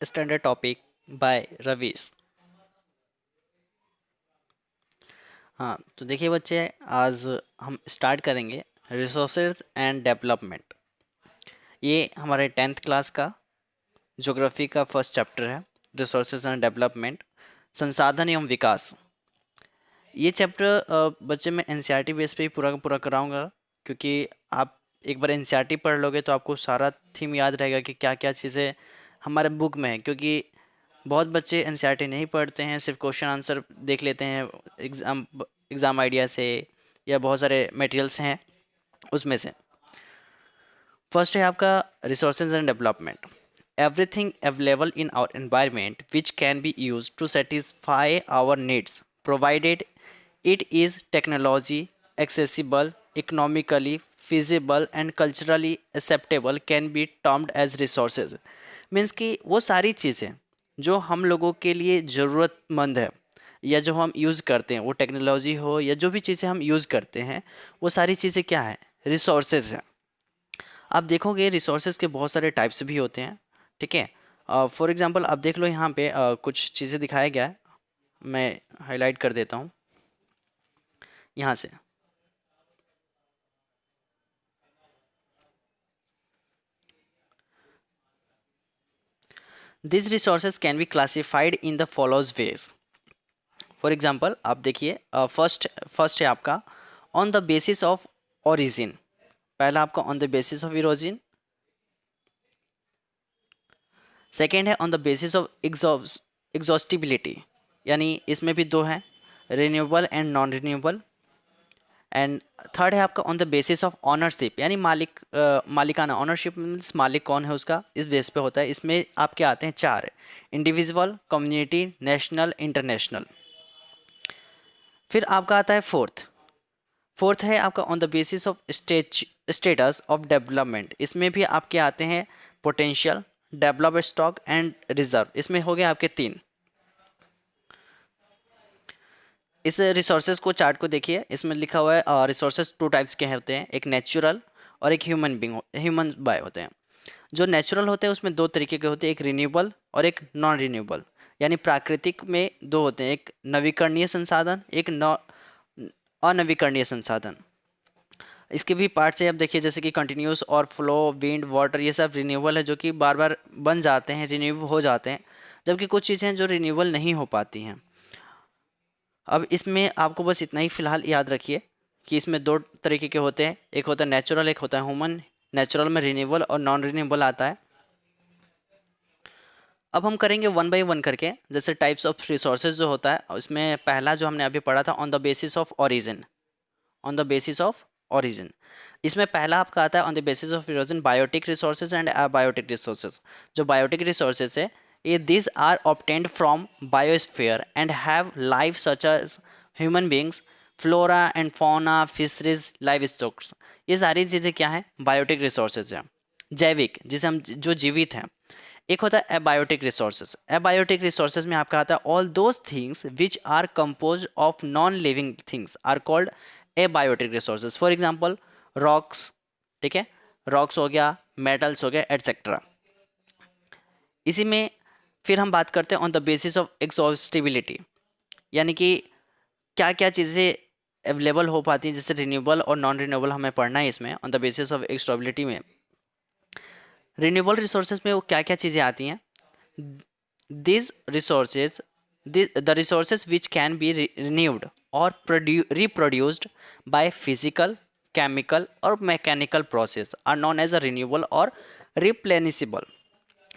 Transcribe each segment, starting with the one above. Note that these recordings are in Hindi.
Standard topic by Ravish. हाँ, तो देखिए बच्चे, आज हम स्टार्ट करेंगे रिसोर्सेज एंड डेवलपमेंट। ये हमारे 10th क्लास का ज्योग्राफी का फर्स्ट चैप्टर है, रिसोर्सेज एंड डेवलपमेंट, संसाधन एवं विकास। ये चैप्टर बच्चे मैं एनसीईआरटी बेस पे ही पूरा का पूरा कराऊंगा, क्योंकि आप एक बार एनसीईआरटी पढ़ लोगे तो आपको सारा थीम याद रहेगा कि क्या क्या चीज़ें हमारे बुक में है। क्योंकि बहुत बच्चे एनसीईआरटी नहीं पढ़ते हैं, सिर्फ क्वेश्चन आंसर देख लेते हैं एग्ज़ाम आइडिया से, या बहुत सारे मटेरियल्स हैं उसमें से। फर्स्ट है आपका resources and development. Everything available in our environment which can be use to satisfy our needs provided it is technology accessible, economically feasible and culturally acceptable can be termed as resources। Means कि वो सारी चीज़ें जो हम लोगों के लिए ज़रूरतमंद है या जो हम यूज़ करते हैं, वो टेक्नोलॉजी हो या जो भी चीज़ें हम यूज़ करते हैं, वो सारी चीज़ें क्या है, रिसोर्सेज हैं। आप देखोगे रिसोर्सेज के बहुत सारे टाइप्स भी होते हैं, ठीक है। फॉर एग्जांपल आप देख लो यहाँ पे कुछ चीज़ें दिखाया गया है, मैं हाईलाइट कर देता हूँ यहाँ से। These resources can be classified in the follows ways। For example आप देखिए, फर्स्ट है आपका on the basis of origin. पहला आपका on the basis of origin. Second है on the basis of exhaustibility, यानी इसमें भी दो हैं, renewable and non renewable. And third है आपका on the basis of ownership, यानी मालिकाना। ऑनरशिप मीन्स मालिक कौन है उसका, इस बेस पे होता है। इसमें आपके आते हैं चार, इंडिविजुअल, कम्युनिटी, नेशनल, इंटरनेशनल। फिर आपका आता है फोर्थ है आपका on the basis of status of development. इसमें भी आपके आते हैं potential, develop, stock and reserve. इसमें हो गए आपके तीन। इस रिसोर्सेज को चार्ट को देखिए, इसमें लिखा हुआ है रिसोर्सेज टू टाइप्स के होते हैं, एक नेचुरल और एक ह्यूमन बाय होते हैं। जो नेचुरल होते हैं उसमें दो तरीके के होते हैं, एक रिन्यूएबल और एक नॉन रिन्यूएबल। यानी प्राकृतिक में दो होते हैं, एक नवीकरणीय संसाधन, एक अनवीकरणीय संसाधन। इसके भी पार्ट्स है, अब देखिए, जैसे कि कंटिन्यूस और फ्लो, विंड, वाटर, ये सब रिन्यूएबल है, जो कि बार बार बन जाते हैं, रिन्यू हो जाते हैं। जबकि कुछ चीज़ें हैं जो रिन्यूएबल नहीं हो पाती हैं। अब इसमें आपको बस इतना ही फिलहाल याद रखिए कि इसमें दो तरीके के होते हैं, एक होता है नेचुरल, एक होता है ह्यूमन। नेचुरल में रिन्यूएबल और नॉन रिन्यूएबल आता है। अब हम करेंगे वन बाय वन करके, जैसे टाइप्स ऑफ रिसोर्सेज जो होता है, इसमें पहला जो हमने अभी पढ़ा था on the basis of origin. On the basis of origin, इसमें पहला आपका आता है on the basis of origin biotic resources and abiotic resources. जो बायोटिक रिसोर्सेज है, ये this are obtained from biosphere and have life such as human beings, flora and fauna, fisheries, livestocks. ये सारी चीज़ें क्या हैं, बायोटिक रिसोर्सेज हैं, जैविक, जिसे हम जो जीवित हैं। एक होता है एबायोटिक रिसोर्सेज। एबायोटिक रिसोर्सेज में आपका आता है all those things which are compose of non living things are called abiotic resources. For example rocks, ठीक है, रॉक्स हो गया, मेटल्स हो गया, एटसेट्रा। इसी में फिर हम बात करते हैं ऑन द बेसिस ऑफ एक्सॉस्टिबिलिटी, यानी कि क्या क्या चीज़ें अवेलेबल हो पाती हैं, जैसे रिन्यूएबल और नॉन रिन्यूएबल हमें पढ़ना है इसमें ऑन द बेसिस ऑफ एक्सॉस्टिबिलिटी में। रिन्यूएबल रिसोर्सेज में वो क्या क्या चीज़ें आती हैं, these resources the resources which can be renewed or reproduced by physical, chemical or mechanical process are known as a renewable or replenishable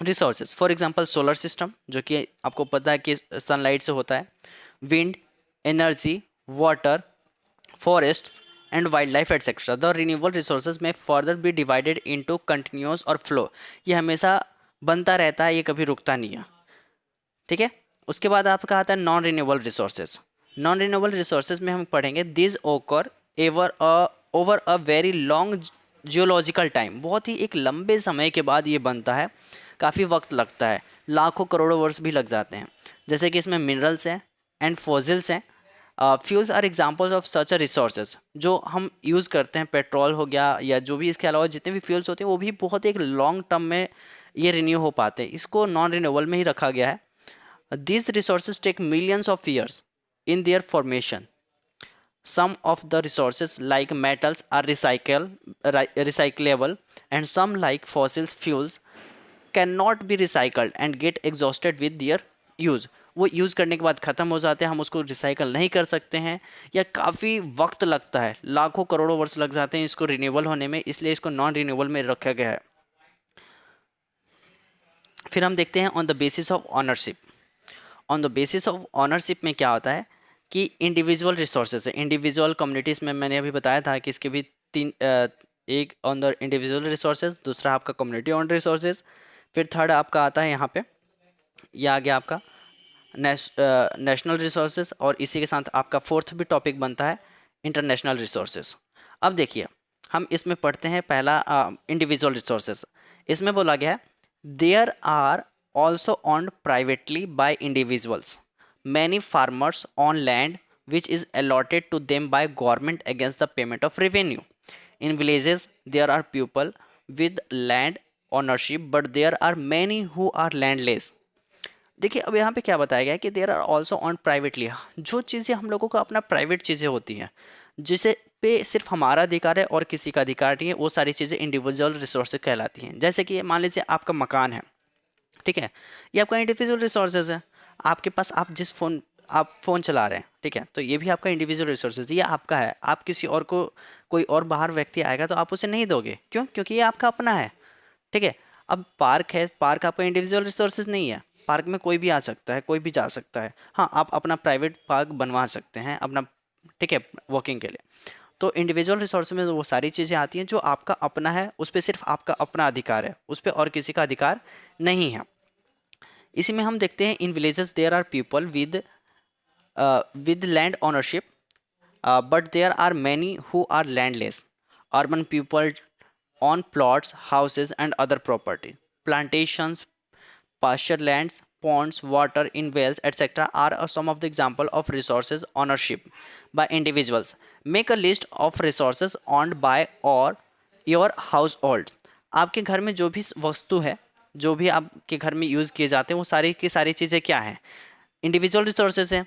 resources। For example solar system, जो कि आपको पता है कि सनलाइट से होता है, wind energy, water, forests and wildlife etc। the renewable resources may further be divided into continuous और flow। ये हमेशा बनता रहता है, ये कभी रुकता नहीं है, ठीक है। उसके बाद आपका आता है non renewable resources. Non renewable resources में हम पढ़ेंगे दिस ओकर over a very long geological time. बहुत ही एक लंबे समय के बाद ये बनता है, काफ़ी वक्त लगता है, लाखों करोड़ों वर्ष भी लग जाते हैं। जैसे कि इसमें मिनरल्स हैं एंड फॉसिल्स हैं। Fuels are examples of such a resources. जो हम यूज़ करते हैं, पेट्रोल हो गया या जो भी, इसके अलावा जितने भी फ्यूल्स होते हैं वो भी बहुत एक लॉन्ग टर्म में ये रिन्यू हो पाते हैं, इसको नॉन रिन्यूएबल में ही रखा गया है। These resources take millions of years in their formation. Some of the resources like metals are recyclable, and some like fossil fuels cannot be recycled and get exhausted with their use. वो यूज़ करने के बाद ख़त्म हो जाते हैं, हम उसको रिसाइकल नहीं कर सकते हैं, या काफ़ी वक्त लगता है, लाखों करोड़ों वर्ष लग जाते हैं इसको रिन्यूएबल होने में, इसलिए इसको नॉन रिन्यूएबल में रखा गया है। फिर हम देखते हैं on the basis of ownership. On the basis of ownership में क्या होता है कि इंडिविजुअल रिसोर्सेज है, इंडिविजुअल कम्युनिटीज़ में मैंने अभी बताया था कि इसके भी तीन एक ऑन द इंडिविजुअल रिसोर्सेज, दूसरा आपका कम्युनिटी ऑन रिसोर्सेज, फिर थर्ड आपका आता है यहाँ पे, ये आ गया आपका नेशनल रिसोर्सेज, और इसी के साथ आपका फोर्थ भी टॉपिक बनता है इंटरनेशनल रिसोर्सेज। अब देखिए हम इसमें पढ़ते हैं पहला इंडिविजुअल रिसोर्सेज। इसमें बोला गया है there are also owned privately by individuals. Many farmers own land which is allotted to them by government against the payment of revenue. In villages, there are people with land ownership, but there are many who are landless. देखिए अब यहाँ पे क्या बताया गया है कि there are also owned privately, जो चीज़ें हम लोगों को अपना प्राइवेट चीज़ें होती हैं जिसे पे सिर्फ हमारा अधिकार है और किसी का अधिकार नहीं है, वो सारी चीज़ें इंडिविजुअल रिसोर्सेज कहलाती हैं। जैसे कि मान लीजिए आपका मकान है, ठीक है, ये आपका इंडिविजुअल रिसोर्सेज है। आपके पास आप फ़ोन चला रहे हैं, ठीक है, तो ये भी आपका इंडिविजुअल रिसोर्सेज, ये आपका है। आप किसी और को, कोई और बाहर व्यक्ति आएगा तो आप उसे नहीं दोगे, क्यों? क्योंकि ये आपका अपना है, ठीक है। अब पार्क है, पार्क आपका इंडिविजुअल रिसोर्सेज नहीं है, पार्क में कोई भी आ सकता है, कोई भी जा सकता है। हाँ, आप अपना प्राइवेट पार्क बनवा सकते हैं अपना, ठीक है, वॉकिंग के लिए। तो इंडिविजुअल रिसोर्स में वो सारी चीज़ें आती हैं जो आपका अपना है, उस पर सिर्फ आपका अपना अधिकार है, उस पर और किसी का अधिकार नहीं है। इसी में हम देखते हैं in villages there are people with land ownership, but there are many who are landless. Urban people own plots, houses and other property, plantations, pasture lands, ponds, water in wells, etc. are some of the example of resources ownership by individuals. Make a list of resources owned by or your household. आपके घर में जो भी वस्तु है, जो भी आपके घर में यूज़ किए जाते हैं, वो सारी की सारी चीज़ें क्या हैं? इंडिविजुअल रिसोर्सेज हैं।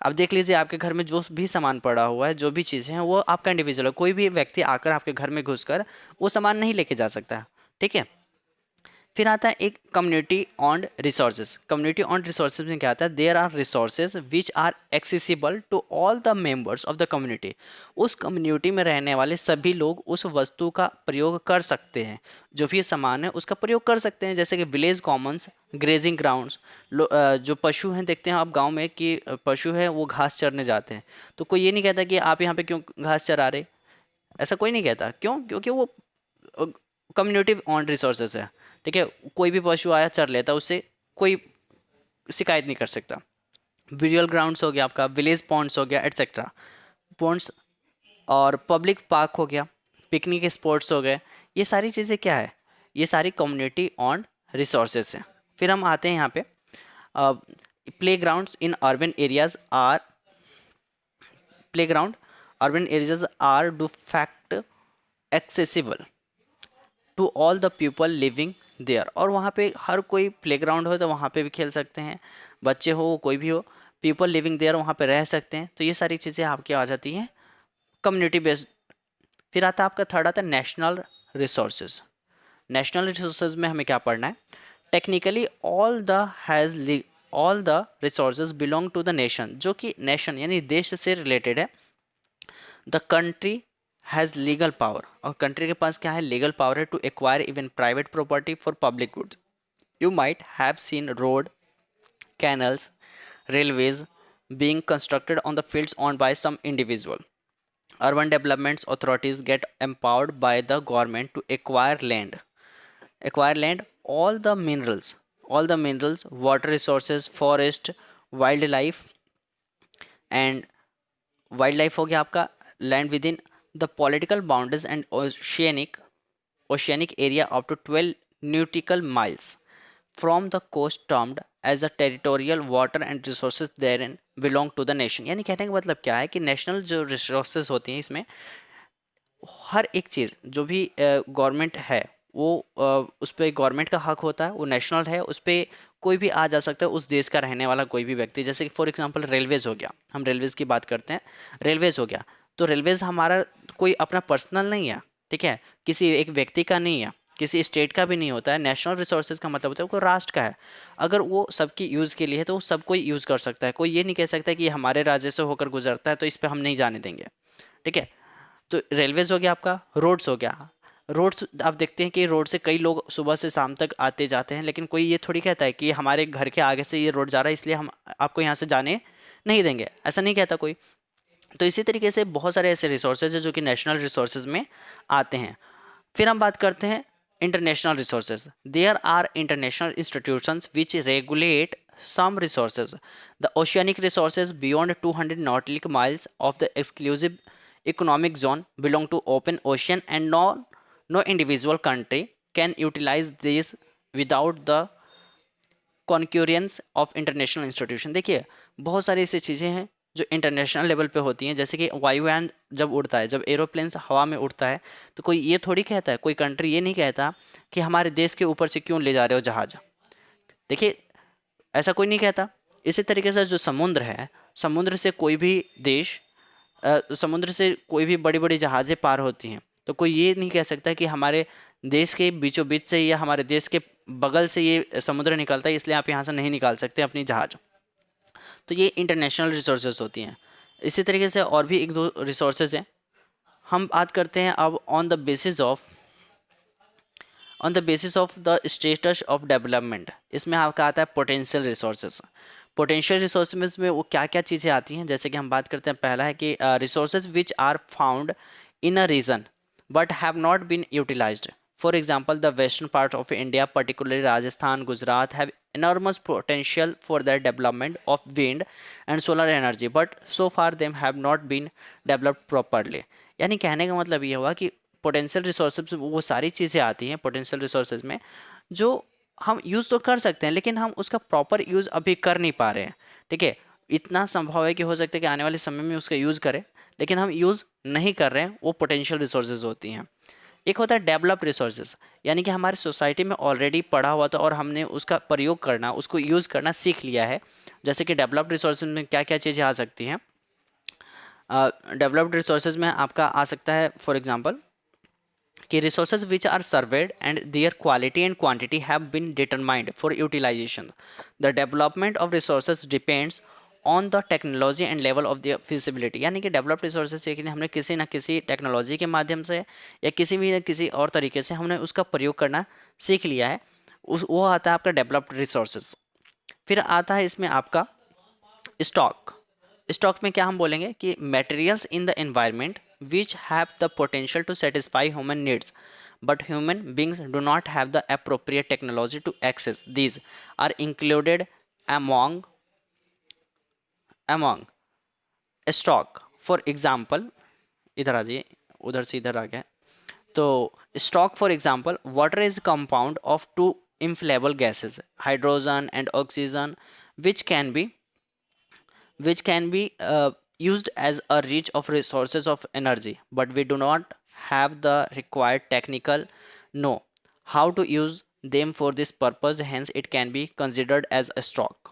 अब देख लीजिए आपके घर में जो भी सामान पड़ा हुआ है, जो भी चीज़ें हैं, वो आपका इंडिविजुअल है। कोई भी व्यक्ति आकर आपके घर में घुसकर वो सामान नहीं लेके जा सकता, ठीक है। फिर आता है एक community owned resources. Community owned resources में क्या आता है? There are resources which are accessible to all the members of the community. उस कम्युनिटी में रहने वाले सभी लोग उस वस्तु का प्रयोग कर सकते हैं, जो भी सामान है उसका प्रयोग कर सकते हैं। जैसे कि विलेज कॉमन्स, ग्रेजिंग ग्राउंड्स, जो पशु हैं, देखते हैं आप गाँव में कि पशु है वो घास चरने जाते हैं, तो कोई ये नहीं कहता कि आप यहाँ पे क्यों घास चरा रहे, ऐसा कोई नहीं कहता। क्यों? क्योंकि वो कम्युनिटी ऑन रिसोर्सेज है, ठीक है। कोई भी पशु आया चर लेता, उससे कोई शिकायत नहीं कर सकता। विजुअल ग्राउंड्स हो गया आपका, विलेज पॉन्ड्स हो गया, एटसेट्रा पॉन्ड्स, और पब्लिक पार्क हो गया, पिकनिक स्पॉट्स हो गए, ये सारी चीज़ें क्या है? ये सारी कम्युनिटी ऑन रिसोर्सेज हैं। फिर हम आते हैं यहाँ पे playgrounds in urban areas are playground urban areas are de facto accessible to all the people living there. और वहाँ पे हर कोई प्लेग्राउंड हो तो वहाँ पे भी खेल सकते हैं, बच्चे हो कोई भी हो, पीपल लिविंग देयर वहाँ पे रह सकते हैं। तो ये सारी चीज़ें आपकी आ जाती हैं कम्युनिटी बेस्ड। फिर आता है आपका थर्ड आता है नेशनल रिसोर्सेज। नेशनल रिसोर्सेज में हमें क्या पढ़ना है? Technically all the resources belong to the nation, जो कि नेशन यानी देश से रिलेटेड है। The country has legal power, और कंट्री के पास क्या है? लीगल पावर है to acquire even private property for public goods. You might have seen road, canals, railways being constructed on the fields owned by some individual. Urban development authorities get empowered by the government to acquire land, all the minerals, water resources, forest, wildlife, and wildlife हो गया आपका land within the political boundaries and oceanic area up to 12 nautical miles from the coast, termed as the territorial water and resources therein belong to the nation। यानी कहने का मतलब क्या है कि नेशनल जो रिसोर्सेज होती हैं, इसमें हर एक चीज़ जो भी गवर्नमेंट है वो उस पर गवर्नमेंट का हक होता है, वो नेशनल है, उस पर कोई भी आ जा सकता है, उस देश का रहने वाला कोई भी व्यक्ति। जैसे कि फॉर एग्जांपल रेलवेज हो गया, हम रेलवेज की बात करते हैं, रेलवेज हो गया, तो रेलवेज हमारा कोई अपना पर्सनल नहीं है, ठीक है, किसी एक व्यक्ति का नहीं है, किसी स्टेट का भी नहीं होता है। नेशनल रिसोर्सेज का मतलब होता है वो राष्ट्र का है। अगर वो सबकी यूज़ के लिए है तो वो सब कोई यूज़ कर सकता है, कोई ये नहीं कह सकता कि ये हमारे राज्य से होकर गुजरता है तो इस पर हम नहीं जाने देंगे, ठीक है। तो रेलवेज हो गया आपका, रोड्स हो गया, रोड्स आप देखते हैं कि रोड से कई लोग सुबह से शाम तक आते जाते हैं, लेकिन कोई ये थोड़ी कहता है कि हमारे घर के आगे से ये रोड जा रहा है इसलिए हम आपको यहाँ से जाने नहीं देंगे, ऐसा नहीं कहता कोई। तो इसी तरीके से बहुत सारे ऐसे रिसोर्सेज हैं जो कि नेशनल रिसोर्सेज में आते हैं। फिर हम बात करते हैं international resources. There are international institutions which regulate some resources. The oceanic resources beyond 200 nautical miles of the exclusive economic zone belong to open ocean, and no individual country can utilize these without the concurrence of international institution. देखिए बहुत सारी ऐसी चीज़ें हैं जो इंटरनेशनल लेवल पे होती हैं, जैसे कि वायुयान जब उड़ता है, जब एरोप्लेन हवा में उड़ता है, तो कोई ये थोड़ी कहता है, कोई कंट्री ये नहीं कहता कि हमारे देश के ऊपर से क्यों ले जा रहे हो जहाज। देखिए ऐसा कोई नहीं कहता। इसी तरीके से जो समुद्र है, समुद्र से कोई भी देश समुद्र से कोई भी बड़ी बड़ी जहाज़ें पार होती हैं, तो कोई ये नहीं कह सकता कि हमारे देश के बीचों बीच से या हमारे देश के बगल से ये समुद्र निकलता है इसलिए आप यहाँ से नहीं निकाल सकते अपनी जहाज़। तो ये इंटरनेशनल रिसोर्सेज होती हैं। इसी तरीके से और भी एक दो रिसोर्सेज हैं। हम बात करते हैं अब on the basis of the status of development. इसमें आपका आता है पोटेंशियल रिसोर्सेज। पोटेंशियल रिसोर्सेज में वो क्या क्या चीज़ें आती हैं, जैसे कि हम बात करते हैं, पहला है कि resources which are found in a region but have not been utilized. For example the western part of India, particularly Rajasthan, Gujarat, have enormous potential for the development of wind and solar energy, but so far them have not been developed properly। यानी कहने का मतलब ये हुआ कि पोटेंशियल रिसोर्सेज वो सारी चीज़ें आती हैं पोटेंशियल रिसोर्सेज में जो हम यूज़ तो कर सकते हैं, लेकिन हम उसका प्रॉपर यूज़ अभी कर नहीं पा रहे हैं, ठीक है। इतना संभव है कि हो सकता है कि आने वाले समय में उसका यूज़ करें, लेकिन हम यूज़ नहीं कर रहे हैं, वो पोटेंशियल रिसोर्सेज होती हैं। एक होता है डेवलप्ड रिसोर्सेज, यानी कि हमारी सोसाइटी में ऑलरेडी पड़ा हुआ था और हमने उसका प्रयोग करना, उसको यूज़ करना सीख लिया है। जैसे कि डेवलप्ड रिसोर्सेज में क्या क्या चीज़ें आ सकती हैं। डेवलप्ड रिसोर्सेज में आपका आ सकता है फॉर एग्जांपल कि resources which are surveyed and their quality and quantity have been determined for utilization. The development of resources depends on the technology and level of the feasibility. यानी कि डेवलप्ड रिसोर्सेज है कि हमने किसी ना किसी टेक्नोलॉजी के माध्यम से या किसी भी किसी और तरीके से हमने उसका प्रयोग करना सीख लिया है, उस वो आता है आपका डेवलप्ड रिसोर्सेज। फिर आता है इसमें आपका स्टॉक। स्टॉक में क्या हम बोलेंगे कि materials in the environment which have the potential to satisfy human needs but human beings do not have the appropriate technology to access these are included among stock। for example इधर आ जाइए, उधर से इधर आ गया। तो stock for example water is compound of two inflammable gases hydrogen and oxygen which can be used as a reach of resources of energy, but we do not have the required technical know how to use them for this purpose, hence it can be considered as a stock।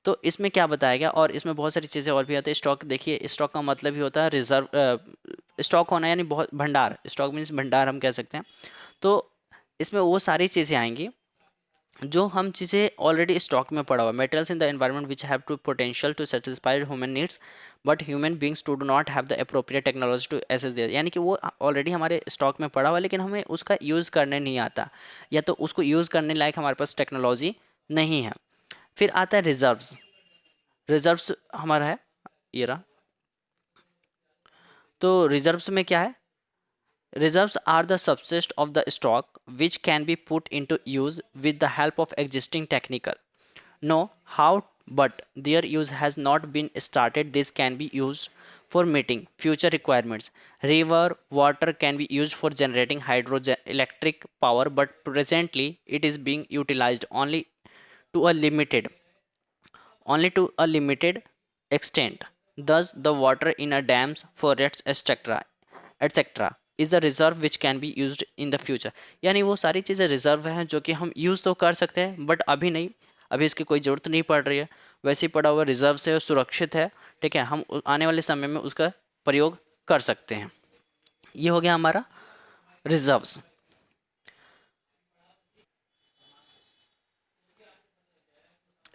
तो इसमें क्या बताया गया, और इसमें बहुत सारी चीज़ें और भी आती है। स्टॉक देखिए, स्टॉक का मतलब ही होता है रिजर्व, स्टॉक होना यानी बहुत भंडार, स्टॉक मीन्स भंडार हम कह सकते हैं। तो इसमें वो सारी चीज़ें आएंगी जो हम चीज़ें ऑलरेडी स्टॉक में पड़ा हुआ, materials in the environment which have to potential to satisfy human needs but human beings to do not have the appropriate technology to access there. यानी कि वो ऑलरेडी हमारे स्टॉक में पड़ा हुआ लेकिन हमें उसका यूज़ करने नहीं आता, या तो उसको यूज़ करने लायक हमारे पास टेक्नोलॉजी नहीं है। फिर आता है रिजर्व्स। रिजर्व्स हमारा है ये रहा। तो रिजर्व्स में क्या है, reserves are the subset of the stock which can be put into use with the help of existing technical know how, but their use has not been started. This can be used for meeting future requirements. River water can be used for generating hydroelectric power, but presently it is being utilized to a limited extent. Thus the water in a dams, forests, etc is the reserve which can be used in the future. यानी वो सारी चीज़ें रिजर्व हैं जो कि हम यूज़ तो कर सकते हैं बट अभी नहीं, अभी इसकी कोई ज़रूरत नहीं पड़ रही है, वैसे ही पड़ा हुआ रिजर्व से सुरक्षित है। ठीक है, हम आने वाले समय में उसका प्रयोग कर सकते हैं। ये हो गया हमारा reserves.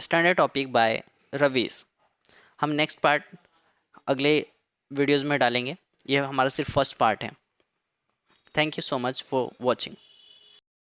Standard topic by Ravish. हम नेक्स्ट पार्ट अगले वीडियोज़ में डालेंगे, ये हमारा सिर्फ फर्स्ट पार्ट है। Thank you so much for watching.